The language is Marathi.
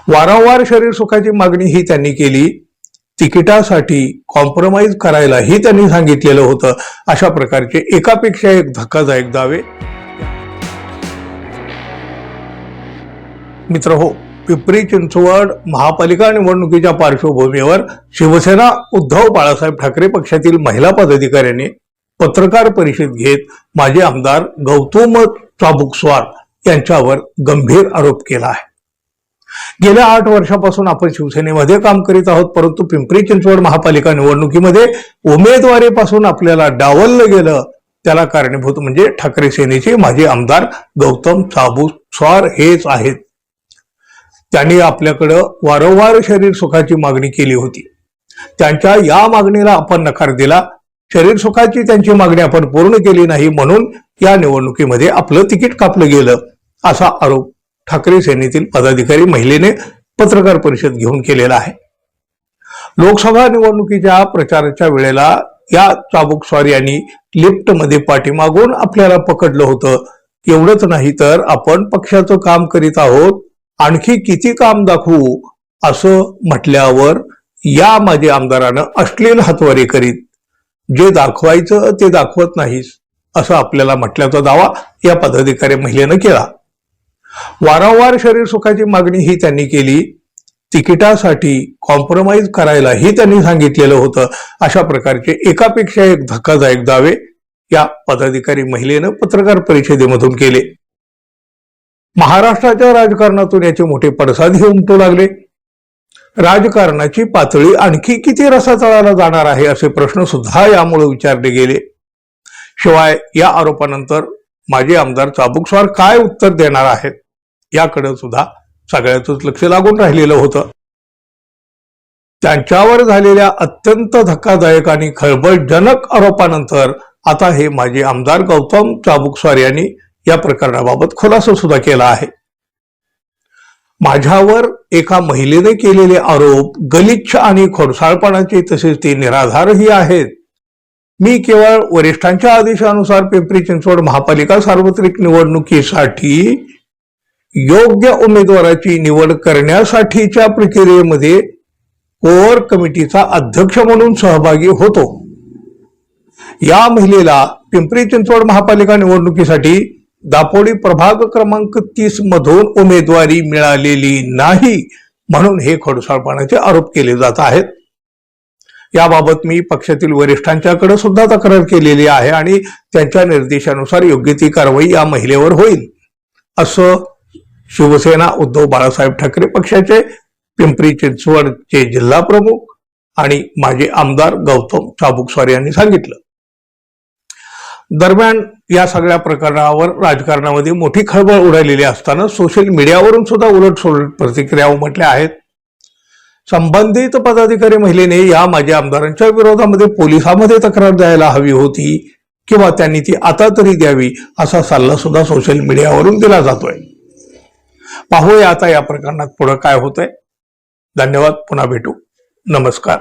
वारंवार शरीर सुखाची मागणी ही त्यांनी केली, तिकिटासाठी कॉम्प्रोमाइज करायलाही त्यांनी सांगितलेलं होतं. अशा प्रकारचे एकापेक्षा एक धक्कादायक दावे. मित्रहो, पिंपरी चिंचवड महापालिका निवडणुकीच्या पार्श्वभूमीवर शिवसेना उद्धव बाळासाहेब ठाकरे पक्षातील महिला पदाधिकाऱ्यांनी पत्रकार परिषद घेत माजी आमदार गौतम चाबुकस्वार यांच्यावर गंभीर आरोप केला आहे. गेल्या 8 वर्षापासून आपण शिवसेनेमध्ये काम करीत आहोत, परंतु पिंपरी चिंचवड महापालिका निवडणुकीमध्ये उमेदवारीपासून आपल्याला डावललं गेलं. त्याला कारणीभूत म्हणजे ठाकरे सेनेचे माजी आमदार गौतम चाबुकस्वार हेच आहेत. त्यांनी आपल्याकडं वारंवार शरीर सुखाची मागणी केली होती. त्यांच्या या मागणीला आपण नकार दिला. शरीर सुखाची त्यांची मागणी आपण पूर्ण केली नाही, म्हणून या निवडणुकीमध्ये आपलं तिकीट कापलं गेलं, असा आरोप ठाकरे सेनेतील पदाधिकारी महिलेने पत्रकार परिषद घेऊन केलेला आहे. लोकसभा निवडणुकीच्या प्रचाराच्या वेळेला या चाबुकस्वार यांनी लिफ्टमध्ये पाठीमागून आपल्याला पकडलं होतं. एवढंच नाही तर आपण पक्षाचं काम करीत आहोत, आणखी किती काम दाखवू असं म्हटल्यावर या माजी आमदारानं अश्लील हातवारे करीत जे दाखवायचं ते दाखवत नाहीस असं आपल्याला म्हटल्याचा दावा या पदाधिकारी महिलेनं केला. वारंवार शरीर सुखाची मागणी ही त्यांनी केली, तिकिटासाठी कॉम्प्रोमाइज करायलाही त्यांनी सांगितलेलं होतं. अशा प्रकारचे एकापेक्षा एक धक्कादायक दावे या पदाधिकारी महिलेनं पत्रकार परिषदेमधून केले. महाराष्ट्राच्या राजकारणातून याचे मोठे पडसादही उमटू लागले. राजकारणाची पातळी आणखी किती रसातळाला जाणार आहे असे प्रश्न सुद्धा यामुळे विचारले गेले. शिवाय या आरोपानंतर माजी आमदार चाबुकस्वार काय उत्तर देणार आहेत याकडे सुद्धा सगळ्याचंच लक्ष लागून राहिलेलं होतं. त्यांच्यावर झालेल्या अत्यंत धक्कादायक आणि खळबळजनक आरोपानंतर आता हे माजी आमदार गौतम चाबुकस्वार यांनी या प्रकरणाबाबत खुलासा सुद्धा केला आहे. माझ्यावर एका महिलेने केलेले आरोप गलिच्छ आणि खोडसाळपणाचे तसेच ते निराधारही आहेत. मी केवळ वरिष्ठांच्या आदेशानुसार पिंपरी चिंचवड महापालिका सार्वत्रिक निवडणुकीसाठी योग्य उमेदवाराची निवड करण्यासाठीच्या प्रक्रियेमध्ये कोर कमिटीचा अध्यक्ष म्हणून सहभागी होतो. या महिलेला पिंपरी चिंचवड महापालिका निवडणुकीसाठी दापोडी प्रभाग क्रमांक 30 मधून उमेदवारी मिळालेली नाही, म्हणून हे खोडसाळपणाचे आरोप केले जात आहेत. याबाबत मी पक्षातील वरिष्ठांच्याकडे सुद्धा तक्रार केलेली आहे आणि त्यांच्या निर्देशानुसार योग्य ती कारवाई या महिलेवर होईल, असं शिवसेना उद्धव बाळासाहेब ठाकरे पक्षाचे पिंपरी चिंचवडचे जिल्हा प्रमुख आणि माजी आमदार गौतम चाबुकस्वार यांनी सांगितलं. दरम्यान या सगळ्या प्रकरणावर राजकारणामध्ये मोठी खळबळ उडालेली असताना सोशल मीडियावरून सुद्धा उलटसुलट प्रतिक्रिया उमटल्या आहेत. संबंधित पदाधिकारी महिलेने या माजी आमदारांच्या विरोधामध्ये पोलिसांमध्ये तक्रार द्यायला हवी होती किंवा त्यांनी ती आता तरी द्यावी असा सल्ला सुद्धा सोशल मीडियावरून दिला जातोय. पाहूया आता या प्रकरणात पुढे काय होतंय. धन्यवाद. पुन्हा भेटू. नमस्कार.